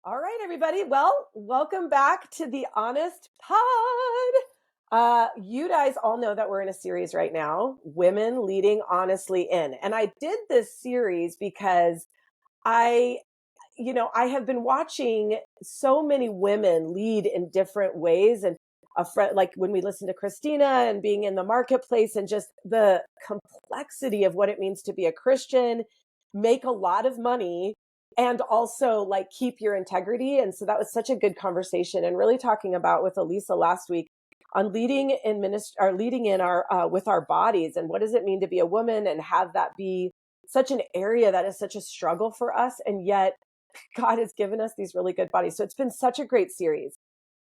All right, everybody. Well, welcome back to the Honest Pod. You guys all know that we're in a series right now, Women Leading Honestly In. And I did this series because I have been watching so many women lead in different ways. And a friend, like when we listen to Christina and being in the marketplace and just the complexity of what it means to be a Christian, make a lot of money, and also like keep your integrity. And so that was such a good conversation, and really talking about with Elisa last week on leading in ministry, or leading in our with our bodies, and what does it mean to be a woman and have that be such an area that is such a struggle for us, and yet God has given us these really good bodies. So it's been such a great series.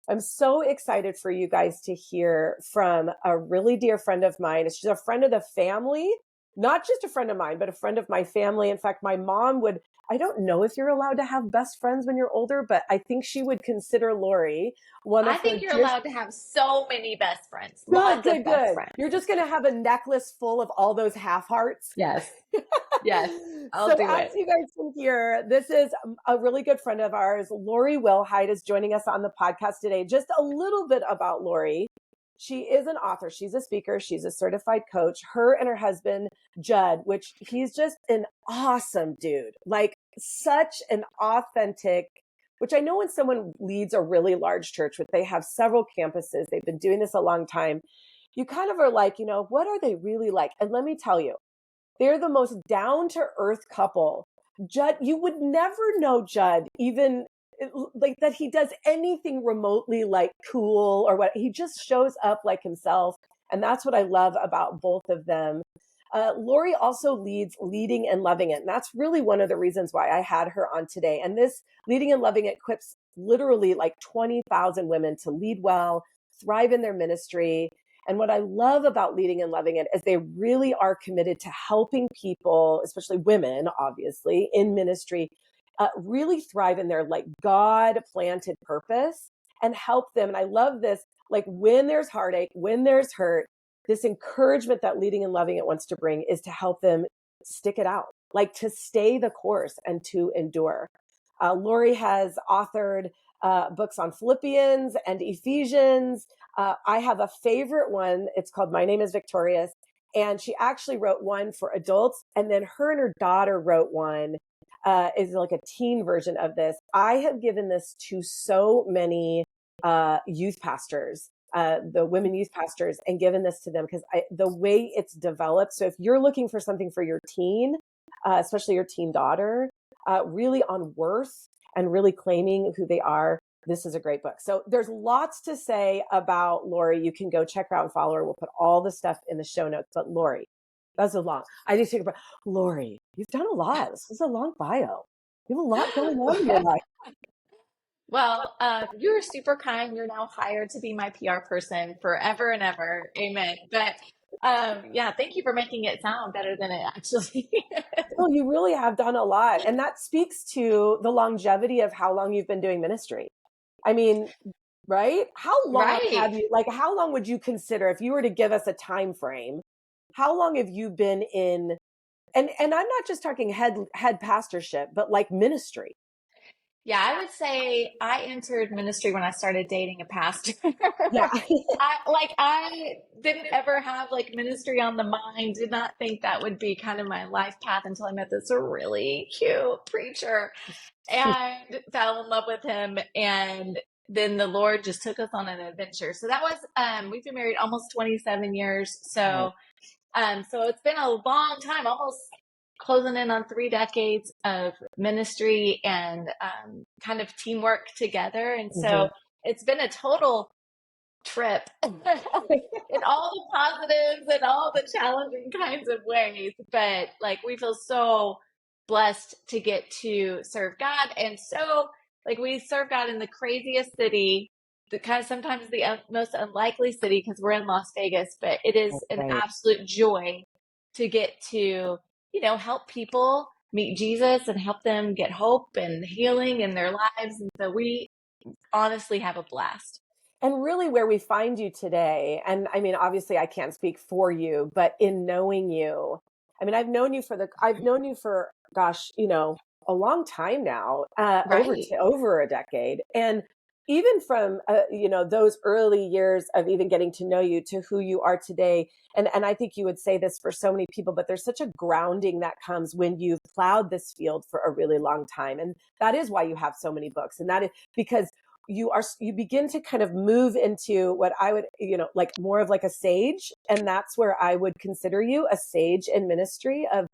I'm so excited for you guys to hear from a really dear friend of mine. She's a friend of the family, not just a friend of mine, but a friend of my family. In fact, my mom would, I don't know if you're allowed to have best friends when you're older, but I think she would consider Lori one I of her think you're dear. allowed to have so many best friends, Good, lots good, of best good. friends. You're just going to have a necklace full of all those half hearts. Yes. Yes. I'll So do as it. you guys can hear, this is a really good friend of ours. Lori Wilhite is joining us on the podcast today. Just a little bit about Lori. She is an author. She's a speaker. She's a certified coach. Her and her husband, Judd, which he's just an awesome dude, like such an authentic, which I know when someone leads a really large church, which they have several campuses, they've been doing this a long time. You kind of are like, what are they really like? And let me tell you, they're the most down-to-earth couple. Judd, you would never know Judd even like that he does anything remotely like cool or what. He just shows up like himself. And that's what I love about both of them. Lori also leads Leading and Loving It. And that's really one of the reasons why I had her on today. And this Leading and Loving It equips literally like 20,000 women to lead well, thrive in their ministry. And what I love about Leading and Loving It is they really are committed to helping people, especially women, obviously, in ministry, really thrive in their like God planted purpose and help them. And I love this, like when there's heartache, when there's hurt, this encouragement that Leading and Loving It wants to bring is to help them stick it out, like to stay the course and to endure. Lori has authored books on Philippians and Ephesians. I have a favorite one. It's called My Name is Victorious. And she actually wrote one for adults. And then her and her daughter wrote one, is like a teen version of this. I have given this to so many youth pastors, the women youth pastors, and given this to them because the way it's developed. So if you're looking for something for your teen, especially your teen daughter, really on worth and really claiming who they are, this is a great book. So there's lots to say about Lori. You can go check her out and follow her. We'll put all the stuff in the show notes. But Lori, that's a long. I need to take a breath. Lori, you've done a lot. This is a long bio. You have a lot going on in your life. Well, you're super kind. You're now hired to be my PR person forever and ever. Amen. But yeah, thank you for making it sound better than it actually is. Well, you really have done a lot. And that speaks to the longevity of how long you've been doing ministry. I mean, right? How long Right. have you, like, how long would you consider if you were to give us a time frame? How long have you been in, and I'm not just talking head pastorship, but like ministry. Yeah, I would say I entered ministry when I started dating a pastor. Yeah. I didn't ever have like ministry on the mind, did not think that would be kind of my life path until I met this really cute preacher and fell in love with him. And then the Lord just took us on an adventure. So that was we've been married almost 27 years. So it's been a long time, almost closing in on 3 decades of ministry and kind of teamwork together. And so it's been a total trip in all the positives and all the challenging kinds of ways. But like we feel so blessed to get to serve God. And so like we serve God in the craziest city, the kind of sometimes the most unlikely city because we're in Las Vegas, but it is an Right. absolute joy to get to, help people meet Jesus and help them get hope and healing in their lives. And so we honestly have a blast. And really where we find you today, and I mean, obviously I can't speak for you, but in knowing you, I mean, I've known you for, gosh, a long time now, Right. over a decade. And even from, those early years of even getting to know you to who you are today. And I think you would say this for so many people, but there's such a grounding that comes when you've plowed this field for a really long time. And that is why you have so many books. And that is because you begin to kind of move into what I would, like more of like a sage. And that's where I would consider you a sage in ministry of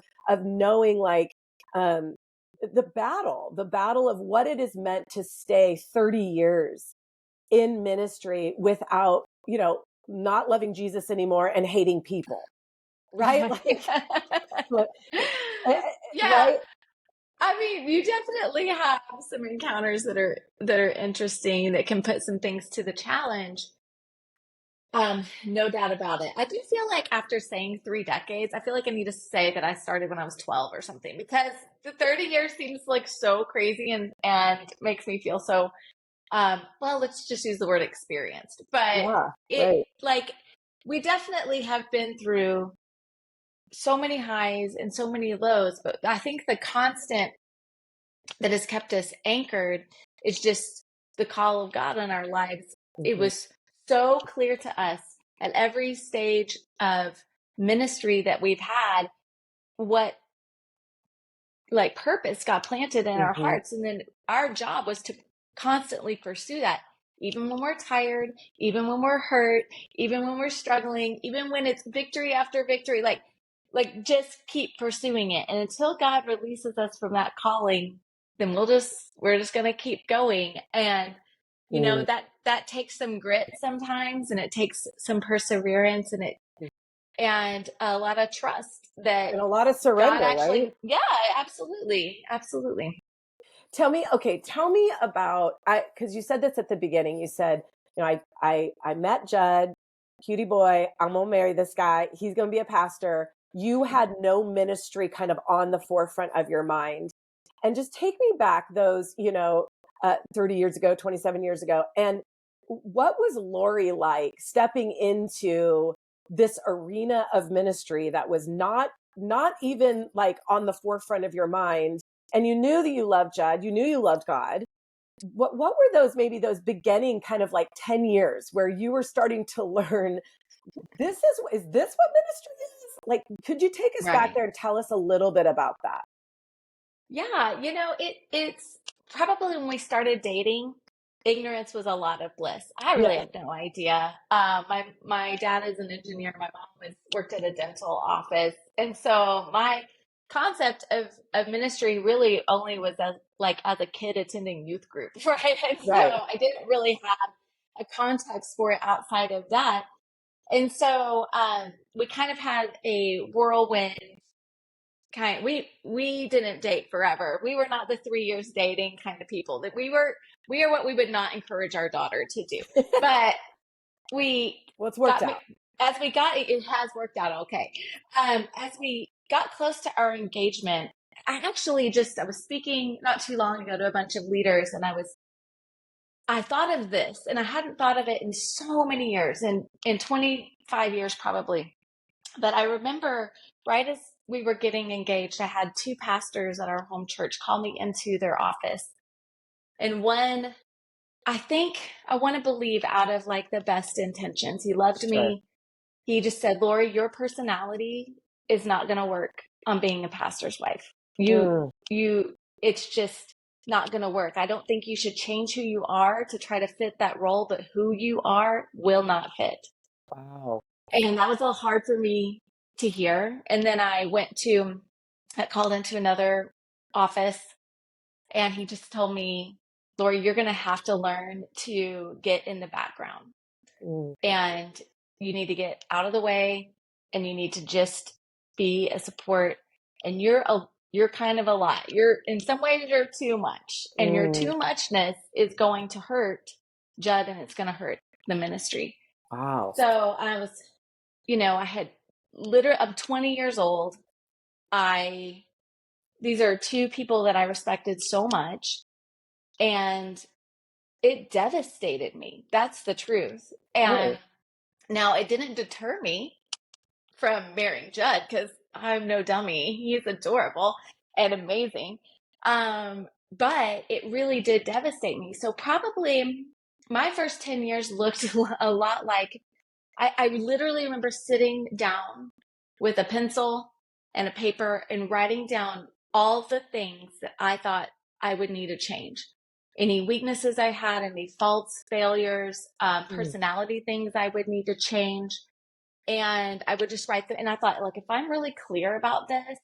knowing like, the battle of what it is meant to stay 30 years in ministry without, not loving Jesus anymore and hating people, right? Like, Yeah. right? I mean, you definitely have some encounters that are interesting that can put some things to the challenge. No doubt about it. I do feel like after saying 3 decades, I feel like I need to say that I started when I was 12 or something because the 30 years seems like so crazy and makes me feel so well, let's just use the word experienced. But Yeah, it right. like we definitely have been through so many highs and so many lows, but I think the constant that has kept us anchored is just the call of God in our lives. It Mhm. was so clear to us at every stage of ministry that we've had what like purpose got planted in our Mhm. hearts. And then our job was to constantly pursue that, even when we're tired, even when we're hurt, even when we're struggling, even when it's victory after victory, like just keep pursuing it. And until God releases us from that calling, then we're just going to keep going. And Mm. that takes some grit sometimes, and it takes some perseverance, and a lot of trust that And a lot of God surrender, actually, right? yeah, absolutely, absolutely. Tell me about, because you said this at the beginning. You said, I met Judd, cutie boy. I'm gonna marry this guy. He's gonna be a pastor. You had no ministry kind of on the forefront of your mind, and just take me back those, 30 years ago, 27 years ago, and what was Lori like stepping into this arena of ministry that was not even like on the forefront of your mind, and you knew that you loved Judd, you knew you loved God. What were those, maybe those beginning kind of like 10 years where you were starting to learn, is this what ministry is? Like, could you take us back Right. there and tell us a little bit about that? Yeah, it's probably when we started dating, ignorance was a lot of bliss. I really Yeah, had no idea. My dad is an engineer. My mom was worked at a dental office, and so my concept of ministry really only was as a kid attending youth group, right? And so right. I didn't really have a context for it outside of that. And so we kind of had a whirlwind we didn't date forever. We were not the 3 years dating kind of people. That we are what we would not encourage our daughter to do. But we Well, it's worked got out. as we got it has worked out okay. As we got close to our engagement, I was speaking not too long ago to a bunch of leaders, and I thought of this, and I hadn't thought of it in so many years, in 25 years probably. But I remember right as we were getting engaged, I had two pastors at our home church call me into their office. And one, I think I want to believe out of like the best intentions. He loved Sure. me. He just said, Lori, your personality is not going to work on being a pastor's wife. Mm, It's just not going to work. I don't think you should change who you are to try to fit that role, but who you are will not fit. wow. And that was a little hard for me to hear. And then I called into another office, and he just told me, Lori, you're going to have to learn to get in the background, Mm, and you need to get out of the way, and you need to just be a support. And you're kind of a lot. You're in some ways you're too much, and your mm, too muchness is going to hurt Judd, and it's going to hurt the ministry. wow. So I was I had literally, I'm 20 years old. These are two people that I respected so much, and it devastated me. That's the truth. And Right. now it didn't deter me from marrying Judd because I'm no dummy. He's adorable and amazing. But it really did devastate me. So probably my first 10 years looked a lot like, I literally remember sitting down with a pencil and a paper and writing down all the things that I thought I would need to change. Any weaknesses I had, any faults, failures, personality things I would need to change. And I would just write them. And I thought, like, if I'm really clear about this,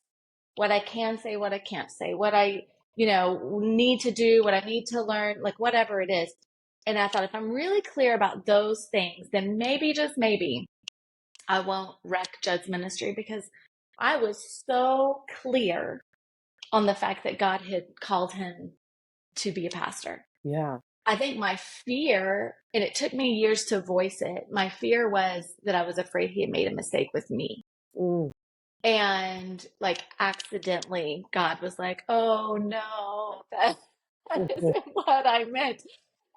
what I can say, what I can't say, what I, need to do, what I need to learn, like whatever it is. And I thought, if I'm really clear about those things, then maybe, just maybe, I won't wreck Judd's ministry, because I was so clear on the fact that God had called him to be a pastor. Yeah. I think my fear, and it took me years to voice it, my fear was that I was afraid he had made a mistake with me. Mm. And like accidentally, God was like, oh no, that isn't what I meant.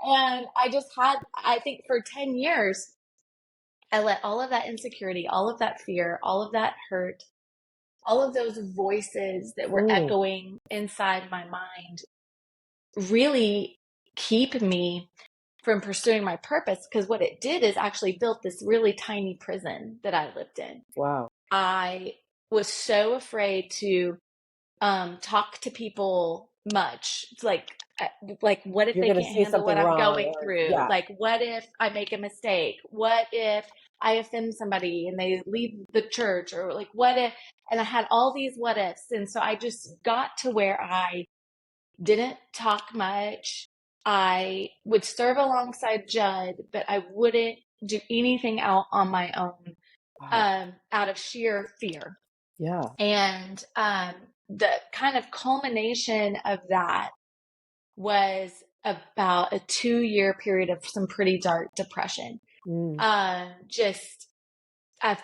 And I think for 10 years, I let all of that insecurity, all of that fear, all of that hurt, all of those voices that were echoing inside my mind really keep me from pursuing my purpose. Because what it did is actually built this really tiny prison that I lived in. Wow. I was so afraid to talk to people much. It's like what if You're they going to can't say handle what something I'm wrong, going through? yeah. Like, what if I make a mistake? What if I offend somebody and they leave the church? Or like, what if? And I had all these what ifs. And so I just got to where I didn't talk much. I would serve alongside Judd, but I wouldn't do anything out on my own. Wow. Out of sheer fear. Yeah. And the kind of culmination of that was about a 2-year period of some pretty dark depression. I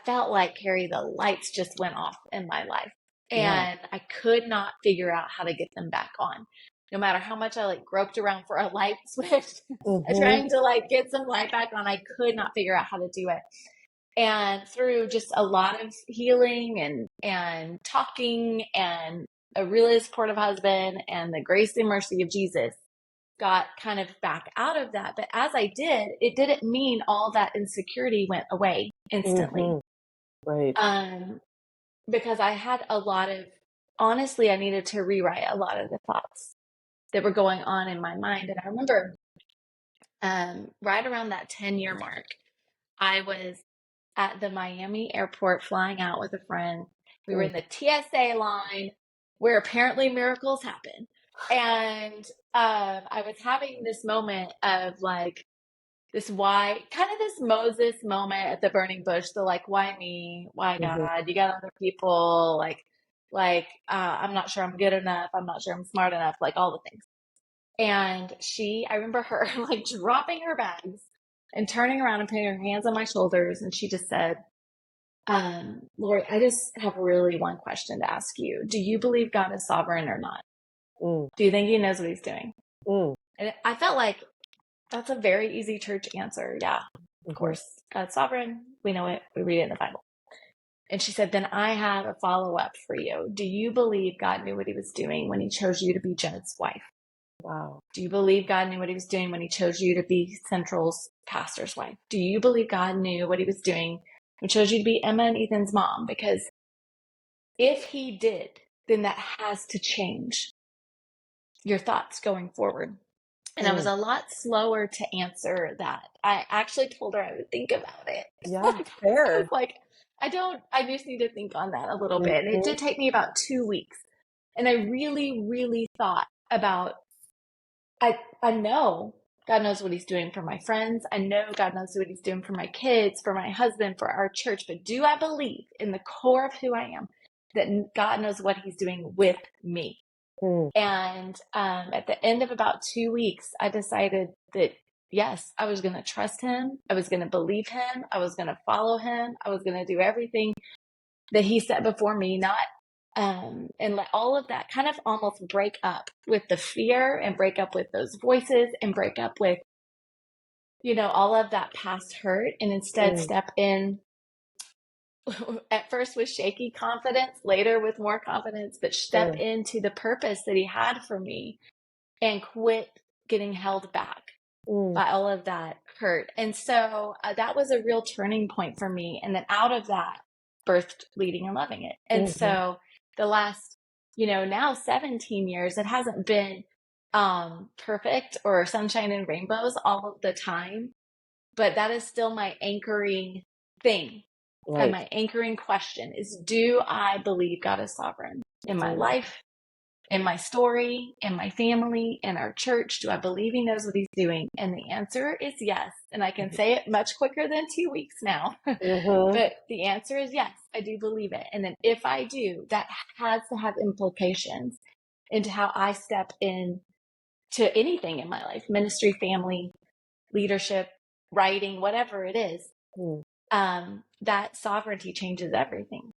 felt like, Karrie, the lights just went off in my life, and I could not figure out how to get them back on. No matter how much I like groped around for a light switch, trying to like get some light back on, I could not figure out how to do it. And through just a lot of healing and talking and a really supportive husband and the grace and mercy of Jesus, got kind of back out of that. But as I did, it didn't mean all that insecurity went away instantly. Right. Because I had honestly, I needed to rewrite a lot of the thoughts that were going on in my mind. And I remember right around that 10-year mark, I was at the Miami airport flying out with a friend. We were in the TSA line where apparently miracles happen. And I was having this moment of like this Moses moment at the burning bush. The like, why me? Why God? You got other people. I'm not sure I'm good enough. I'm not sure I'm smart enough. Like all the things. And I remember her like dropping her bags and turning around and putting her hands on my shoulders. And she just said, Lori, I just have really one question to ask you. Do you believe God is sovereign or not? Do you think he knows what he's doing? And I felt like that's a very easy church answer. Yeah, of course. God's sovereign. We know it. We read it in the Bible. And she said, then I have a follow-up for you. Do you believe God knew what he was doing when he chose you to be Judd's wife? Wow. Do you believe God knew what he was doing when he chose you to be Central's pastor's wife? Do you believe God knew what he was doing when he chose you to be Emma and Ethan's mom? Because if he did, then that has to change your thoughts going forward. And I was a lot slower to answer that. I actually told her I would think about it. Yeah, fair. I just need to think on that a little bit. And it did take me about 2 weeks. And I really, really thought about, I know God knows what he's doing for my friends. I know God knows what he's doing for my kids, for my husband, for our church. But do I believe in the core of who I am that God knows what he's doing with me? And at the end of about 2 weeks, I decided that, yes, I was going to trust him. I was going to believe him. I was going to follow him. I was going to do everything that he set before me, and let all of that kind of almost break up with the fear and break up with those voices and break up with, all of that past hurt, and instead step in at first with shaky confidence, later with more confidence, but step into the purpose that he had for me and quit getting held back by all of that hurt. And so that was a real turning point for me. And then out of that birthed Leading and Loving It. And so the last, now 17 years, it hasn't been perfect or sunshine and rainbows all of the time, but that is still my anchoring thing. Right. And my anchoring question is, do I believe God is sovereign in my life, in my story, in my family, in our church? Do I believe he knows what he's doing? And the answer is yes. And I can say it much quicker than 2 weeks now. But the answer is yes, I do believe it. And then if I do, that has to have implications into how I step in to anything in my life, ministry, family, leadership, writing, whatever it is. That sovereignty changes everything.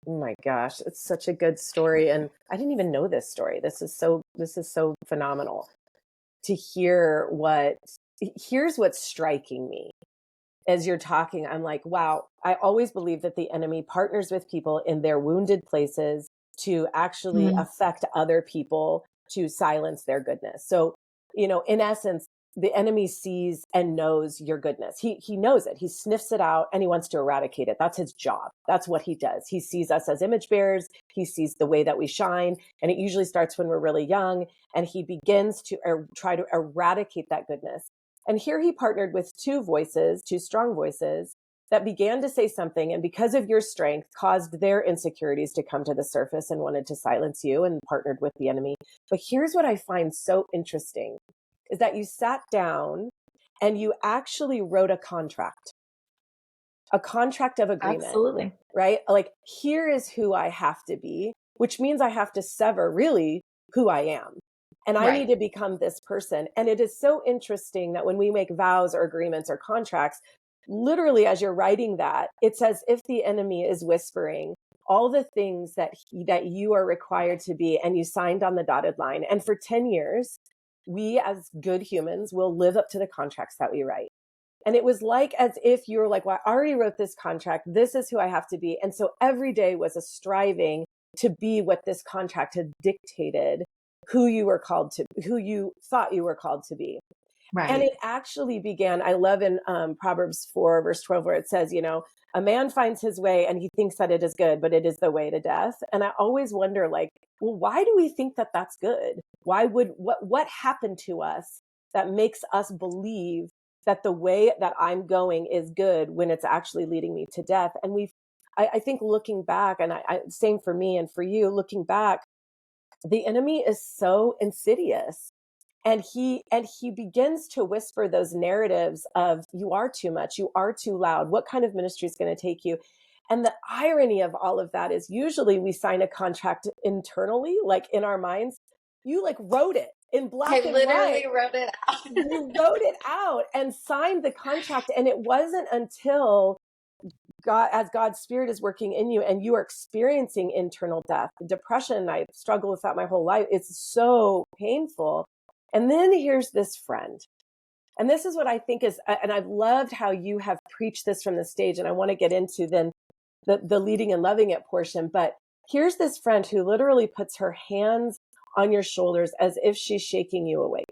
Oh my gosh, it's such a good story. And I didn't even know this story. This is so phenomenal to hear. Here's what's striking me as you're talking. I'm like, wow, I always believe that the enemy partners with people in their wounded places to actually affect other people, to silence their goodness. So, in essence, the enemy sees and knows your goodness. He knows it. He sniffs it out and he wants to eradicate it. That's his job. That's what he does. He sees us as image bearers. He sees the way that we shine. And it usually starts when we're really young. And he begins to try to eradicate that goodness. And here he partnered with two strong voices that began to say something. And because of your strength, caused their insecurities to come to the surface and wanted to silence you and partnered with the enemy. But here's what I find so interesting is that you sat down and you actually wrote a contract of agreement. Absolutely. Right? Like, here is who I have to be, which means I have to sever really who I am. And I need to become this person. And it is so interesting that when we make vows or agreements or contracts, literally as you're writing that, it's as if the enemy is whispering all the things that you are required to be, and you signed on the dotted line. And for 10 years, we as good humans will live up to the contracts that we write. And it was like as if you were like, well, I already wrote this contract. This is who I have to be. And so every day was a striving to be what this contract had dictated, who you thought you were called to be. Right. And it actually began, I love in Proverbs 4, verse 12, where it says, a man finds his way and he thinks that it is good, but it is the way to death. And I always wonder, like, well, why do we think that that's good? What happened to us that makes us believe that the way that I'm going is good when it's actually leading me to death? And I think looking back, and same for me and for you, looking back, the enemy is so insidious. And he begins to whisper those narratives of, you are too much, you are too loud, what kind of ministry is going to take you? And the irony of all of that is usually we sign a contract internally, like in our minds. You like wrote it in black and white. I literally wrote it out. You wrote it out and signed the contract. And it wasn't until God's spirit is working in you and you are experiencing internal death, depression. I struggled with that my whole life. It's so painful. And then here's this friend. And this is what I think is, and I've loved how you have preached this from the stage, and I want to get into then the leading and loving it portion. But here's this friend who literally puts her hands on your shoulders as if she's shaking you awake.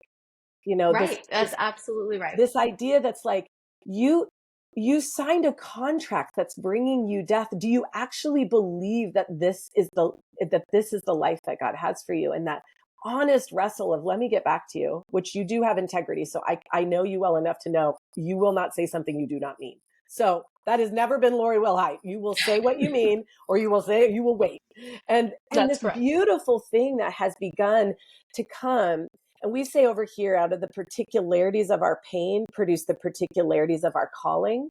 That's absolutely right. This idea that's like, you signed a contract that's bringing you death. Do you actually believe that this is the life that God has for you? And that honest wrestle of, let me get back to you, which you do have integrity. So I know you well enough to know you will not say something you do not mean. So that has never been Lori Wilhite. You will say what you mean, or you will wait. And this beautiful thing that has begun to come. And we say over here, out of the particularities of our pain, produce the particularities of our calling.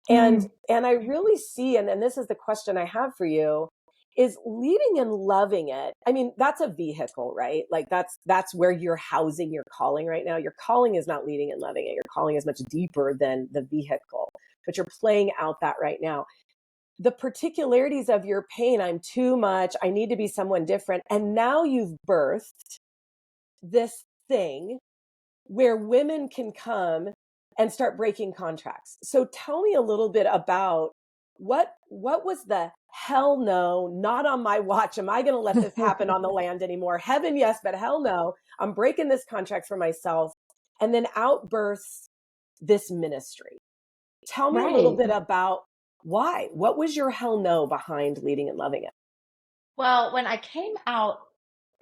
And I really see, and this is the question I have for you, is leading and loving it. I mean, that's a vehicle, right? Like that's where you're housing your calling right now. Your calling is not leading and loving it. Your calling is much deeper than the vehicle, but you're playing out that right now. The particularities of your pain, I'm too much, I need to be someone different. And now you've birthed this thing where women can come and start breaking contracts. So tell me a little bit about what was the hell no, not on my watch? Am I going to let this happen on the land anymore? Heaven, yes, but hell no. I'm breaking this contract for myself. And then outbursts this ministry. Tell me a little Right. bit about why. What was your hell no behind leading and loving it? Well, when I came out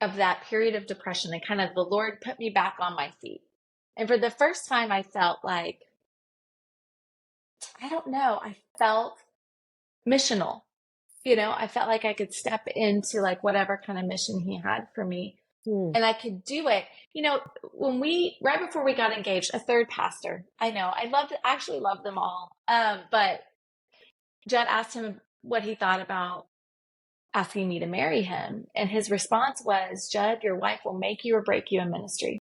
of that period of depression and kind of the Lord put me back on my feet. And for the first time, I felt like, I don't know, I felt missional. I felt like I could step into like whatever kind of mission he had for me Hmm. and I could do it. Right before we got engaged, a third pastor, I know, actually loved them all. But Judd asked him what he thought about asking me to marry him. And his response was, Judd, your wife will make you or break you in ministry.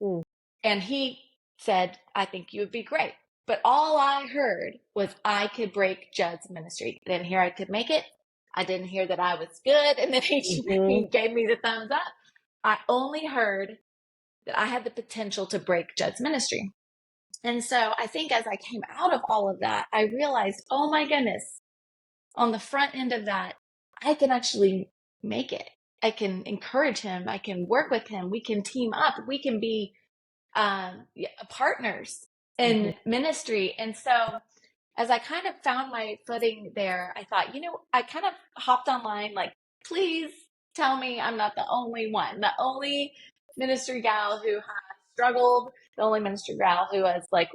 Hmm. And he said, I think you would be great. But all I heard was I could break Judd's ministry. I didn't hear I could make it. I didn't hear that I was good. And then he gave me the thumbs up. I only heard that I had the potential to break Judd's ministry. And so I think as I came out of all of that, I realized, oh my goodness, on the front end of that, I can actually make it. I can encourage him. I can work with him. We can team up. We can be partners in ministry. And so as I kind of found my footing there, I thought, I kind of hopped online, like, please tell me I'm not the only one, the only ministry gal who has struggled, the only ministry gal who has like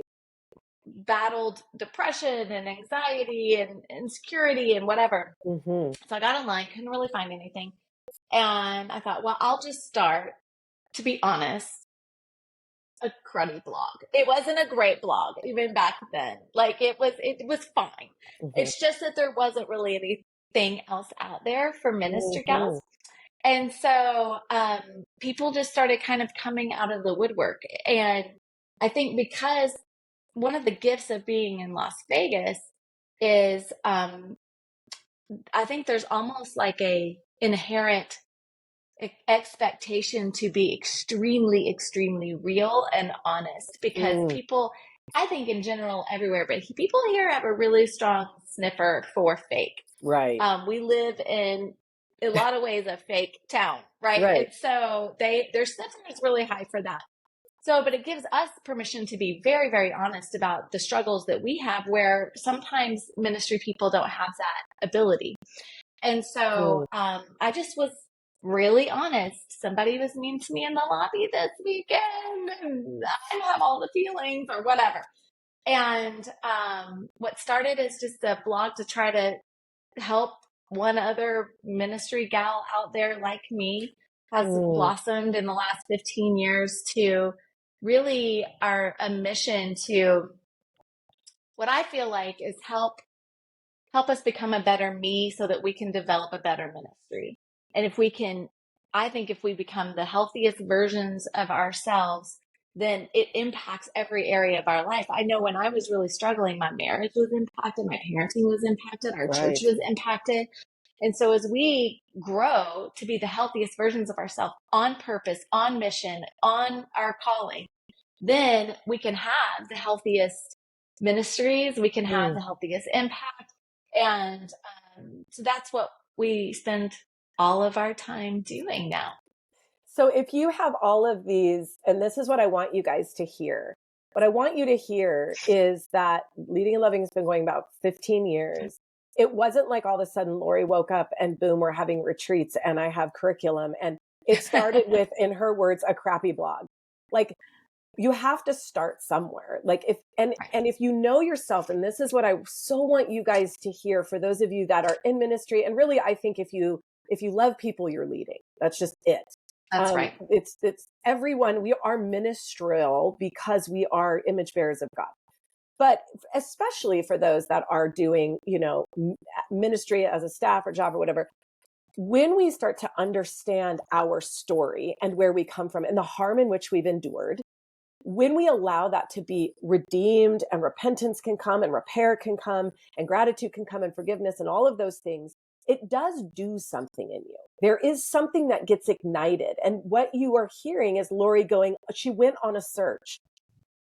battled depression and anxiety and insecurity and whatever. Mm-hmm. So I got online, couldn't really find anything. And I thought, well, I'll just start, to be honest, a cruddy blog. It wasn't a great blog even back then. Like it was fine. Mm-hmm. It's just that there wasn't really anything else out there for minister gals. And so people just started kind of coming out of the woodwork. And I think because one of the gifts of being in Las Vegas is I think there's almost like a inherent expectation to be extremely, extremely real and honest because people, I think in general everywhere, but people here have a really strong sniffer for fake. Right. We live in a lot of ways a fake town, right? And so their sniffer is really high for that. So, but it gives us permission to be very, very honest about the struggles that we have where sometimes ministry people don't have that ability. And so I just was really honest. Somebody was mean to me in the lobby this weekend and I have all the feelings or whatever. And what started as just a blog to try to help one other ministry gal out there like me has blossomed in the last 15 years to really a mission to what I feel like is help us become a better me so that we can develop a better ministry. And I think if we become the healthiest versions of ourselves, then it impacts every area of our life. I know when I was really struggling, my marriage was impacted, my parenting was impacted, our church was impacted. And so as we grow to be the healthiest versions of ourselves on purpose, on mission, on our calling, then we can have the healthiest ministries, we can have the healthiest impact. And so that's what we spend all of our time doing now. So if you have all of these, and this is what I want you guys to hear, what I want you to hear is that Leading and Loving has been going about 15 years. It wasn't like all of a sudden Lori woke up and boom, we're having retreats and I have curriculum. And it started with, in her words, a crappy blog. Like you have to start somewhere. Like and if you know yourself, and this is what I so want you guys to hear for those of you that are in ministry. And really, I think if you love people, you're leading. That's just it. That's right. It's everyone. We are ministerial because we are image bearers of God. But especially for those that are doing, ministry as a staff or job or whatever, when we start to understand our story and where we come from and the harm in which we've endured, when we allow that to be redeemed and repentance can come and repair can come and gratitude can come and forgiveness and all of those things, it does do something in you. There is something that gets ignited. And what you are hearing is Lori going, she went on a search.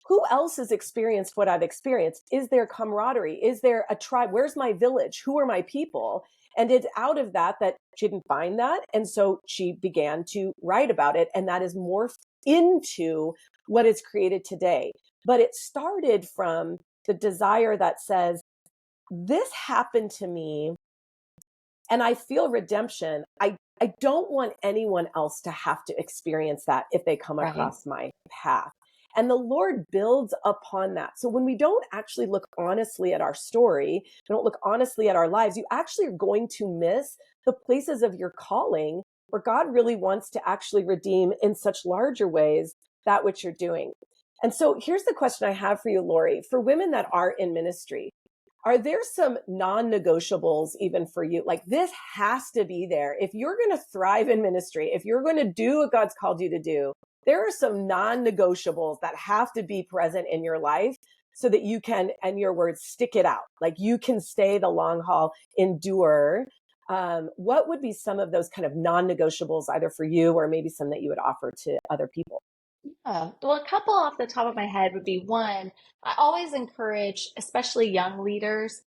who else has experienced what I've experienced? Is there camaraderie? Is there a tribe? Where's my village? Who are my people? And it's out of that she didn't find that. And so she began to write about it. And that is morphed into what is created today. But it started from the desire that says, this happened to me and I feel redemption. I don't want anyone else to have to experience that if they come across my path. And the Lord builds upon that. So when we don't actually look honestly at our story, we don't look honestly at our lives, you actually are going to miss the places of your calling where God really wants to actually redeem in such larger ways that which you're doing. And so here's the question I have for you, Lori. For women that are in ministry, are there some non-negotiables even for you? Like, this has to be there. If you're going to thrive in ministry, if you're going to do what God's called you to do, there are some non-negotiables that have to be present in your life so that you can, and your words, stick it out. Like, you can stay the long haul, endure. What would be some of those kind of non-negotiables, either for you or maybe some that you would offer to other people? Well, a couple off the top of my head would be one, I always encourage, especially young leaders,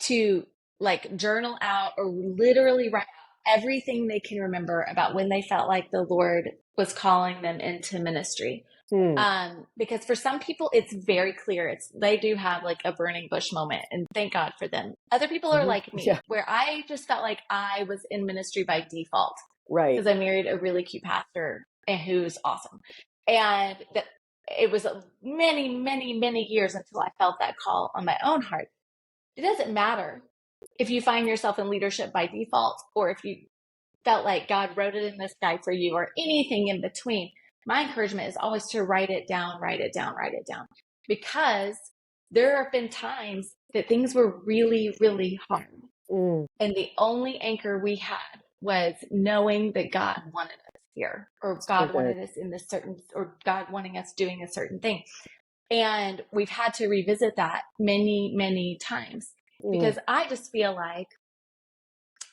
to like journal out or literally write out everything they can remember about when they felt like the Lord was calling them into ministry. Because for some people, it's very clear. They do have like a burning bush moment, and thank God for them. Other people are like me, where I just felt like I was in ministry by default. Right. Because I married a really cute pastor and who's awesome. And that it was many, many, many years until I felt that call on my own heart. It doesn't matter if you find yourself in leadership by default or if you felt like God wrote it in the sky for you or anything in between. My encouragement is always to write it down, write it down, write it down. Because there have been times that things were really, really hard. And the only anchor we had was knowing that God wanted us here, or God wanted us in this certain, or God wanting us doing a certain thing. And we've had to revisit that many, many times because I just feel like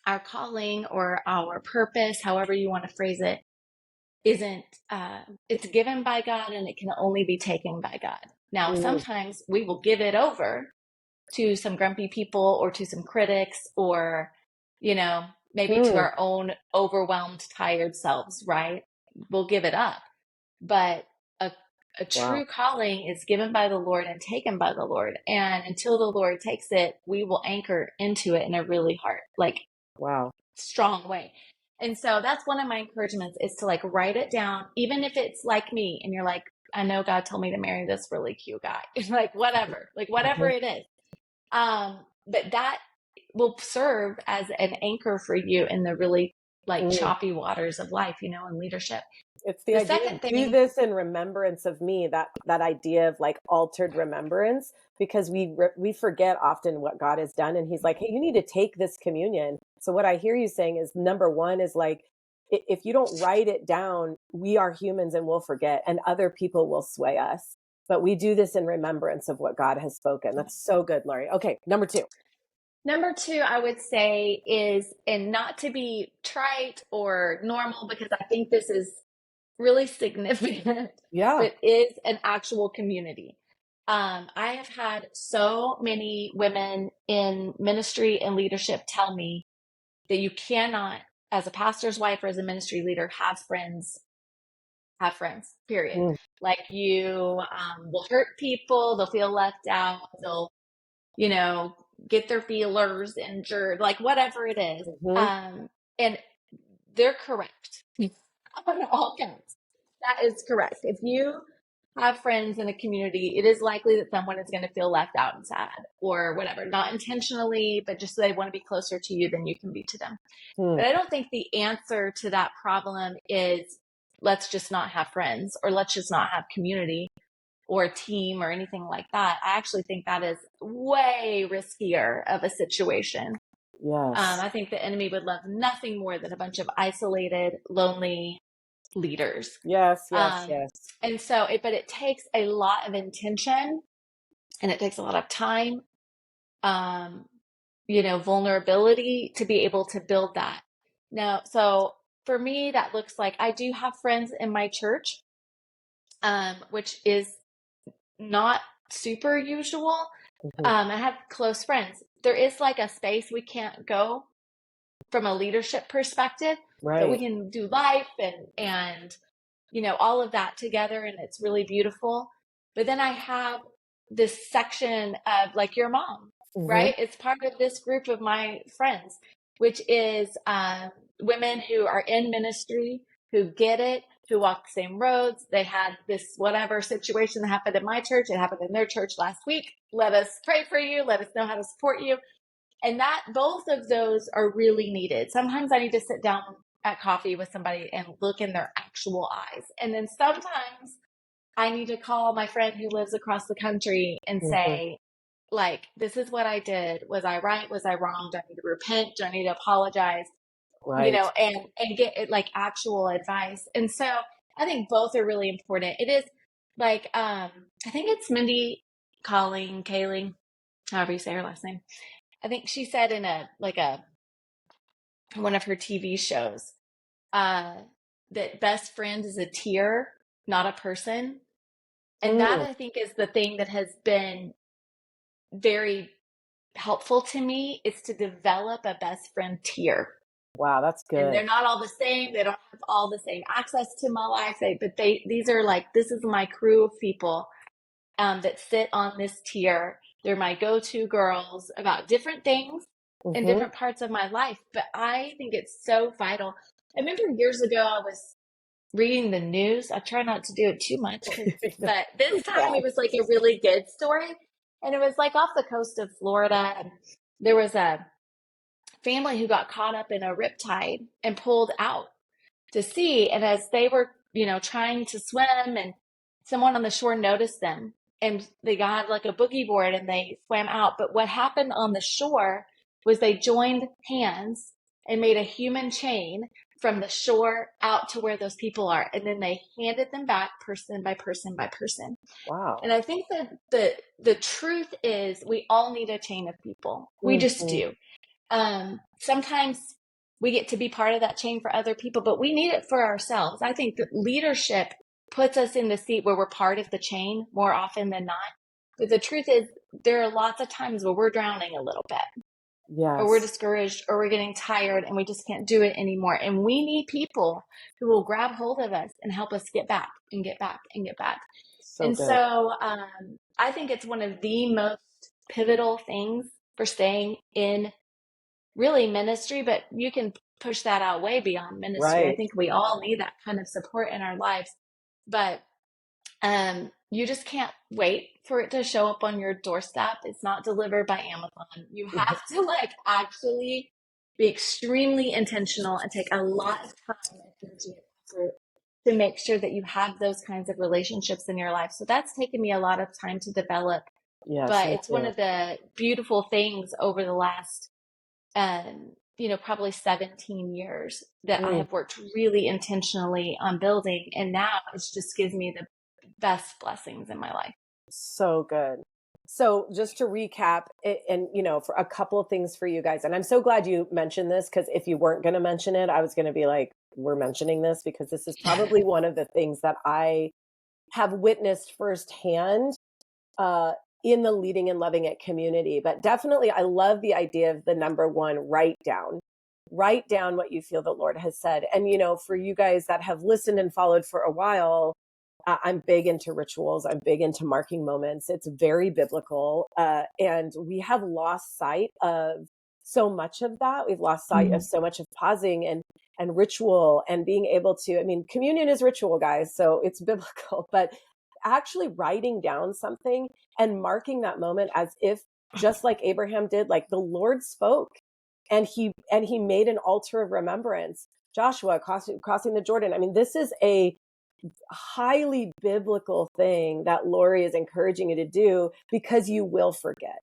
our calling or our purpose, however you want to phrase it, isn't, it's given by God and it can only be taken by God. Now, sometimes we will give it over to some grumpy people or to some critics or, maybe to our own overwhelmed, tired selves, right? We'll give it up. But a true calling is given by the Lord and taken by the Lord. And until the Lord takes it, we will anchor into it in a really strong way. And so that's one of my encouragements is to like write it down, even if it's like me and you're like, I know God told me to marry this really cute guy. like whatever it is. But that will serve as an anchor for you in the really choppy waters of life, in leadership. It's the idea of do this in remembrance of me, that idea of like altered remembrance, because we forget often what God has done. And he's like, hey, you need to take this communion. So what I hear you saying is number one is like, if you don't write it down, we are humans and we'll forget and other people will sway us. But we do this in remembrance of what God has spoken. That's so good, Lori. Okay, number two. Number two, I would say is, and not to be trite or normal, because I think this is really significant, but is an actual community. I have had so many women in ministry and leadership tell me that you cannot, as a pastor's wife or as a ministry leader, have friends, period. Like you will hurt people, they'll feel left out, they'll, get their feelers injured, like whatever it is. And they're correct on all counts. That is correct. If you have friends in a community, it is likely that someone is going to feel left out and sad or whatever, not intentionally, but just so they want to be closer to you than you can be to them. But I don't think the answer to that problem is let's just not have friends or let's just not have community or a team or anything like that. I actually think that is way riskier of a situation. Yes. I think the enemy would love nothing more than a bunch of isolated, lonely leaders. Yes. And so, but it takes a lot of intention and it takes a lot of time, vulnerability to be able to build that. Now, so for me, that looks like I do have friends in my church, which is not super usual. Mhm. I have close friends. There is like a space we can't go from a leadership perspective, but we Right. can do life and all of that together, and it's really beautiful. But then I have this section of like your mom, Mhm. right? It's part of this group of my friends, which is women who are in ministry, who get it, who walk the same roads. They had this whatever situation that happened in my church, it happened in their church last week. Let us pray for you. Let us know how to support you. And that both of those are really needed. Sometimes I need to sit down at coffee with somebody and look in their actual eyes. And then sometimes I need to call my friend who lives across the country and Mhm. say, like, this is what I did. Was I right? Was I wrong? Do I need to repent? Do I need to apologize? Right. And get it like actual advice. And so I think both are really important. It is like I think it's Mindy Kaling, however you say her last name. I think she said in a one of her TV shows, uh, that best friend is a tier, not a person. And that Mm. I think is the thing that has been very helpful to me, is to develop a best friend tier. Wow, that's And good. they're not all the same. They don't have all the same access to my life. These are like, this is my crew of people that sit on this tier. They're my go-to girls about different things in Mhm. different parts of my life. But I think it's so vital. I remember years ago, I was reading the news. I try not to do it too much, but this time Yeah. it was like a really good story. And it was like off the coast of Florida. And there was a family who got caught up in a riptide and pulled out to sea. And as they were, trying to swim, and someone on the shore noticed them, and they got like a boogie board and they swam out. But what happened on the shore was they joined hands and made a human chain from the shore out to where those people are. And then they handed them back person by person by person. And Wow. I think that the truth is we all need a chain of people. We just Mhm. do. Sometimes we get to be part of that chain for other people, but we need it for ourselves. I think that leadership puts us in the seat where we're part of the chain more often than not. But the truth is, there are lots of times where we're drowning a little bit, or we're Yes. discouraged, or we're getting tired and we just can't do it anymore. And we need people who will grab hold of us and help us get back and get back and get back. So And good. so I think it's one of the most pivotal things for staying in really ministry, but you can push that out way beyond ministry. I Right. think we all need that kind of support in our lives, but you just can't wait for it to show up on your doorstep. It's not delivered by Amazon. You have to like actually be extremely intentional and take a lot of time and energy and effort to make sure that you have those kinds of relationships in your life. So that's taken me a lot of time to develop, Yes, but me it's one too. of the beautiful things over the last probably 17 years that I Mm. have worked really intentionally on building. And now it just gives me the best blessings in my life. So good. So just to recap, and for a couple of things for you guys, and I'm so glad you mentioned this, because if you weren't going to mention it, I was going to be like, we're mentioning this because this is probably one of the things that I have witnessed firsthand uh, in the leading and loving it community. But definitely, I love the idea of the number one: write down what you feel the Lord has said. And for you guys that have listened and followed for a while, I'm big into rituals. I'm big into marking moments. It's very biblical. And we have lost sight of so much of that. We've lost sight of so much of pausing and ritual and being able to, I mean, communion is ritual, guys. So it's biblical, but actually writing down something and marking that moment as if, just like Abraham did, like the Lord spoke and he made an altar of remembrance. Joshua crossing the Jordan. I mean, this is a highly biblical thing that Lori is encouraging you to do, because you will forget.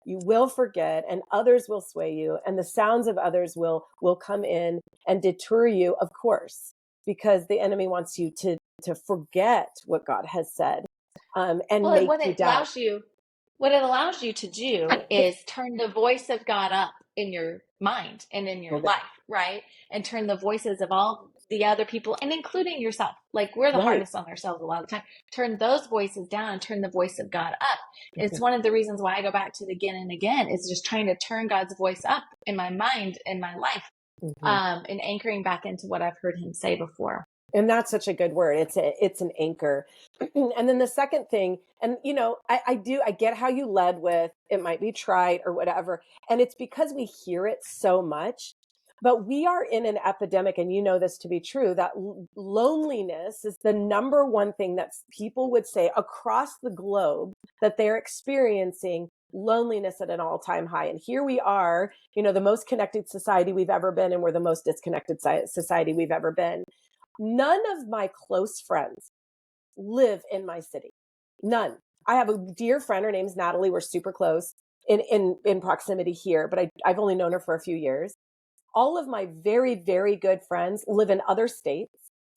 You will forget, and others will sway you, and the sounds of others will come in and deter you, of course, because the enemy wants you to forget what God has said, and Well, make you doubt. what it allows you to do is turn the voice of God up in your mind and in your So good. life, right? And turn the voices of all the other people, and including yourself. Like, we're the Right. hardest on ourselves a lot of the time. Turn those voices down and turn the voice of God up. It's Yeah. one of the reasons why I go back to it again and again, is just trying to turn God's voice up in my mind, in my life, and anchoring back into what I've heard him say before. And that's such a good word. It's an anchor. And then the second thing, and I get how you led with it might be trite or whatever. And it's because we hear it so much, but we are in an epidemic, and you know this to be true, that loneliness is the number one thing that people would say across the globe, that they're experiencing loneliness at an all-time high. And here we are, the most connected society we've ever been, and we're the most disconnected society we've ever been. None of my close friends live in my city. None. I have a dear friend. Her name's Natalie. We're super close in proximity here, but I've only known her for a few years. All of my very, very good friends live in other states.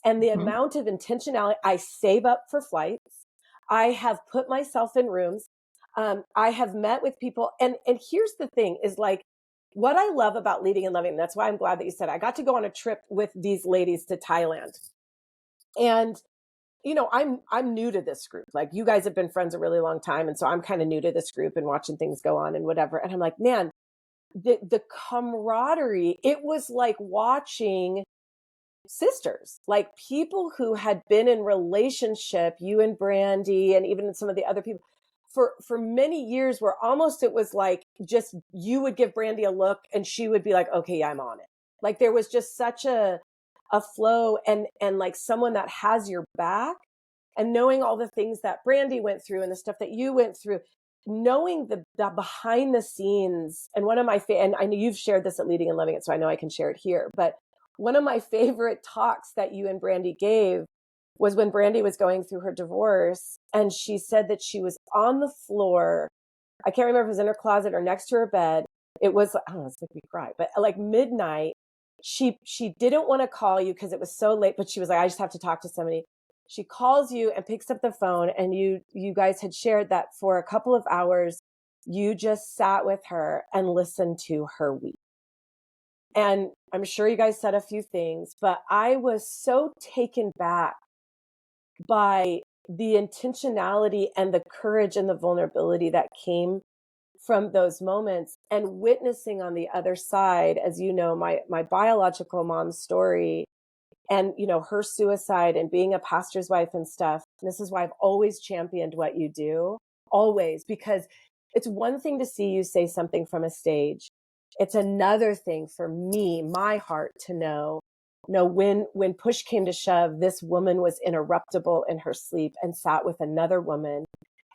And the amount of intentionality, I save up for flights. I have put myself in rooms. I have met with people. And here's the thing is, like, what I love about leading and loving, that's why I'm glad that you said, I got to go on a trip with these ladies to Thailand. And, I'm new to this group. Like, you guys have been friends a really long time. And so I'm kind of new to this group and watching things go on and whatever. And I'm like, man, the camaraderie, it was like watching sisters, like people who had been in relationship, you and Brandy, and even some of the other people for many years, where almost it was like, just, you would give Brandy a look and she would be like, okay, yeah, I'm on it. Like, there was just such a flow, and like someone that has your back, and knowing all the things that Brandy went through and the stuff that you went through, knowing the behind the scenes. And one of my and I know you've shared this at Leading and Loving It, so I know I can share it here, but one of my favorite talks that you and Brandy gave was when Brandy was going through her divorce, and she said that she was on the floor. I can't remember if it was in her closet or next to her bed. It was, I don't know, it's making me cry, but like midnight. She didn't want to call you because it was so late, but she was like, I just have to talk to somebody. She calls you and picks up the phone, and you guys had shared that for a couple of hours, you just sat with her and listened to her weep. And I'm sure you guys said a few things, but I was so taken back by the intentionality and the courage and the vulnerability that came from those moments, and witnessing on the other side, as you know, my biological mom's story, and her suicide, and being a pastor's wife and stuff. And this is why I've always championed what you do, always, because it's one thing to see you say something from a stage. It's another thing for me, my heart, to know when push came to shove, this woman was interruptible in her sleep and sat with another woman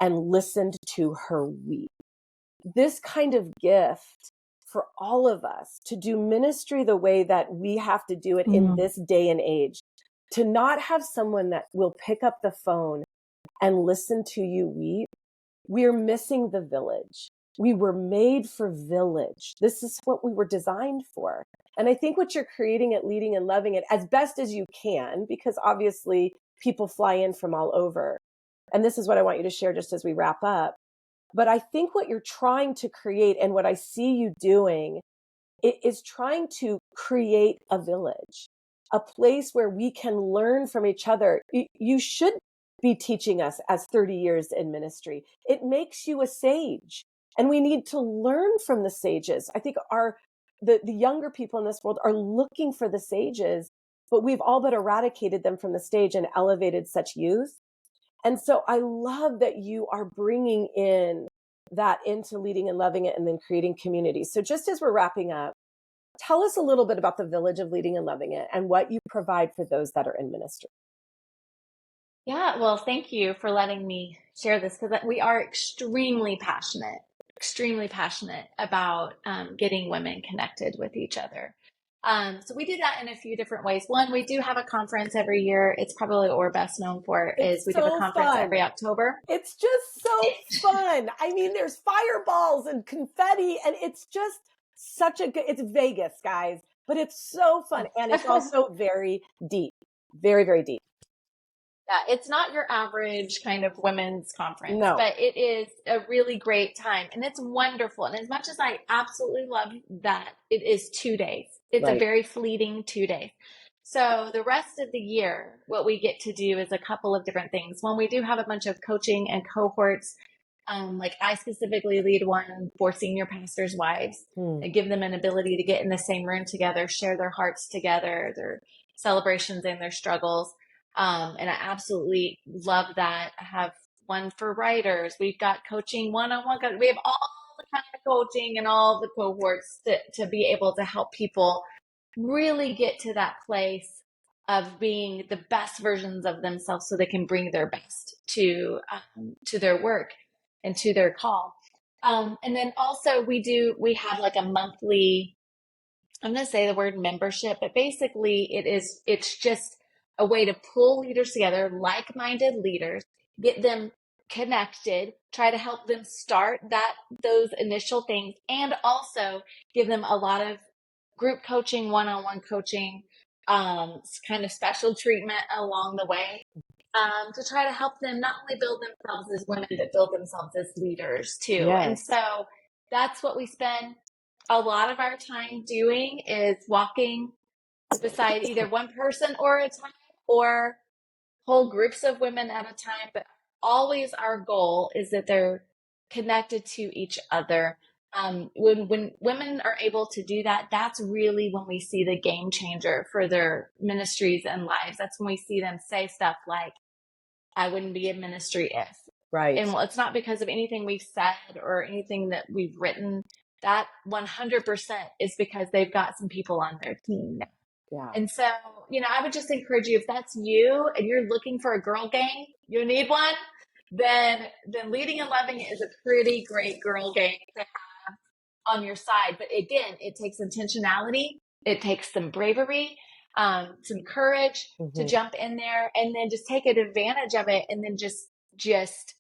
and listened to her weep. This kind of gift for all of us to do ministry the way that we have to do it in this day and age, to not have someone that will pick up the phone and listen to you weep. We're missing the village. We were made for village. This is what we were designed for. And I think what you're creating at Leading and Loving It, as best as you can, because obviously people fly in from all over. And this is what I want you to share just as we wrap up. But I think what you're trying to create, and what I see you doing, is trying to create a village, a place where we can learn from each other. You should be teaching us as 30 years in ministry. It makes you a sage, and we need to learn from the sages. I think the younger people in this world are looking for the sages, but we've all but eradicated them from the stage and elevated such youth. And so I love that you are bringing in that into Leading and Loving It, and then creating community. So just as we're wrapping up, tell us a little bit about the village of Leading and Loving It and what you provide for those that are in ministry. Yeah, well, thank you for letting me share this, because we are extremely passionate about getting women connected with each other. So we do that in a few different ways. One, we do have a conference every year. It's probably what we're best known for, is we do a conference every October. It's just so fun. I mean, there's fireballs and confetti, and it's just such a good, it's Vegas, guys, but it's so fun. And it's also very deep, very, very deep. Yeah, it's not your average kind of women's conference, No. but it is a really great time, and it's wonderful. And as much as I absolutely love that, it is 2 days. It's Right. a very fleeting 2 days. So the rest of the year, what we get to do is a couple of different things. One, we do have a bunch of coaching and cohorts. Like I specifically lead one for senior pastors' wives. I give them an ability to get in the same room together, share their hearts together, their celebrations and their struggles. And I absolutely love that. I have one for writers. We've got coaching one-on-one. We have all the kind of coaching and all the cohorts to be able to help people really get to that place of being the best versions of themselves so they can bring their best to their work and to their call. And then also we have like a monthly, I'm going to say the word membership, but basically it's just a way to pull leaders together, like-minded leaders, get them connected, try to help them start those initial things, and also give them a lot of group coaching, one-on-one coaching, kind of special treatment along the way, to try to help them not only build themselves as women, but build themselves as leaders too. Yes. And so that's what we spend a lot of our time doing, is walking beside either one person or a time, or whole groups of women at a time. But always our goal is that they're connected to each other. When women are able to do that, that's really when we see the game changer for their ministries and lives. That's when we see them say stuff like, I wouldn't be in ministry if. Right. And it's not because of anything we've said or anything that we've written. That 100% is because they've got some people on their team now. Yeah. And so, I would just encourage you, if that's you and you're looking for a girl gang, you need one, then Leading and Loving is a pretty great girl gang to have on your side. But again, it takes intentionality. It takes some bravery, some courage to jump in there, and then just take advantage of it, and then just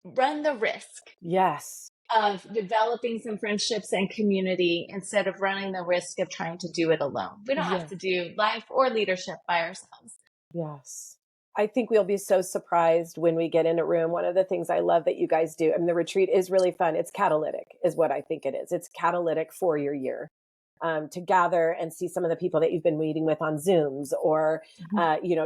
run the risk. Yes. Of developing some friendships and community instead of running the risk of trying to do it alone. We don't have to do life or leadership by ourselves. Yes. I think we'll be so surprised when we get in a room. One of the things I love that you guys do, the retreat is really fun. It's catalytic is what I think it is. It's catalytic for your year. To gather and see some of the people that you've been meeting with on Zooms, or,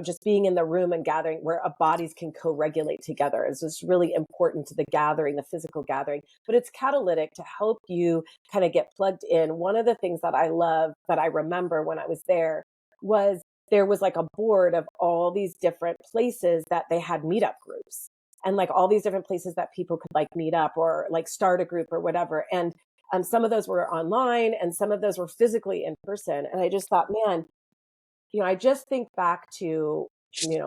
just being in the room and gathering where bodies can co-regulate together is just really important to the gathering, the physical gathering, but it's catalytic to help you kind of get plugged in. One of the things that I love, that I remember when I was there was like a board of all these different places that they had meetup groups, and like all these different places that people could like meet up or like start a group or whatever. And some of those were online and some of those were physically in person. And I just thought, man, I just think back to,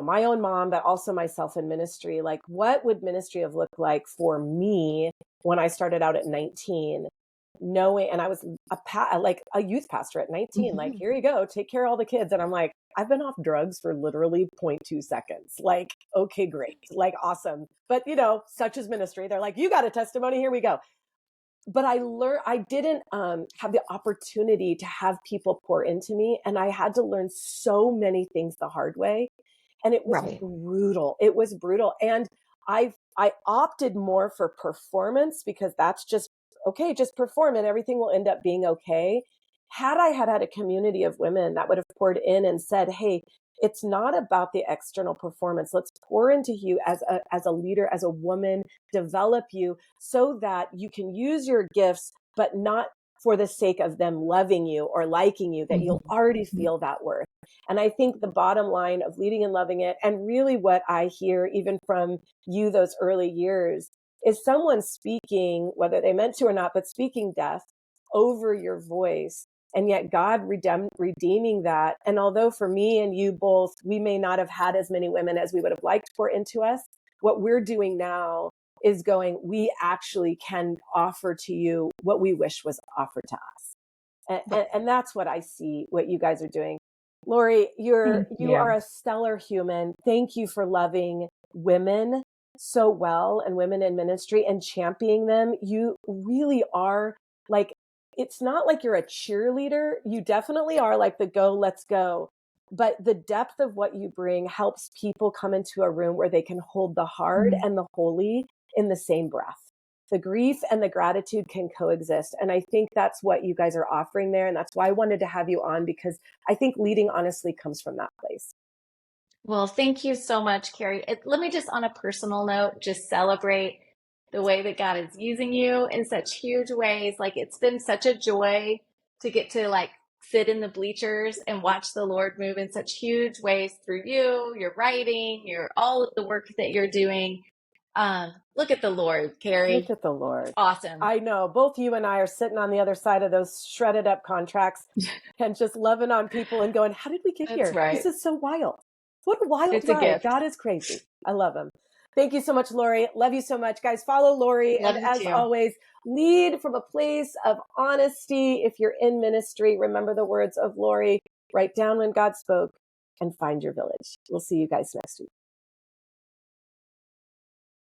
my own mom, but also myself in ministry. Like, what would ministry have looked like for me when I started out at 19, knowing, and I was a youth pastor at 19, like, here you go, take care of all the kids. And I'm like, I've been off drugs for literally 0.2 seconds. Like, okay, great. Like, awesome. But, such is ministry. They're like, you got a testimony. Here we go. But I didn't have the opportunity to have people pour into me. And I had to learn so many things the hard way. And it was brutal. It was brutal. And I opted more for performance, because that's just, okay, just perform and everything will end up being okay. Had I had a community of women that would have poured in and said, hey, it's not about the external performance. Let's pour into you as a leader, as a woman, develop you so that you can use your gifts, but not for the sake of them loving you or liking you, that you'll already feel that worth. And I think the bottom line of Leading and Loving It, and really what I hear even from you those early years, is someone speaking, whether they meant to or not, but speaking death over your voice. And yet God redeeming that. And although for me and you both, we may not have had as many women as we would have liked pour into us, what we're doing now is we actually can offer to you what we wish was offered to us. And that's what I see, what you guys are doing. Lori, you are a stellar human. Thank you for loving women so well, and women in ministry, and championing them. You really are like, it's not like you're a cheerleader. You definitely are like the go, let's go. But the depth of what you bring helps people come into a room where they can hold the hard and the holy in the same breath. the grief and the gratitude can coexist. And I think that's what you guys are offering there. And that's why I wanted to have you on, because I think leading honestly comes from that place. Well, thank you so much, Karrie. Let me just, on a personal note, just celebrate the way that God is using you in such huge ways. Like, it's been such a joy to get to like sit in the bleachers and watch the Lord move in such huge ways through you, your writing, your all of the work that you're doing. Look at the Lord, Karrie. Look at the Lord. Awesome. I know both you and I are sitting on the other side of those shredded up contracts and just loving on people and going, how did we get That's here? right. This is so wild. What a wild It's a ride. gift. God is crazy. I love him. Thank you so much, Lori. Love you so much. Guys, follow Lori. Love And you as too. always, lead from a place of honesty. If you're in ministry, remember the words of Lori. Write down when God spoke and find your village. We'll see you guys next week.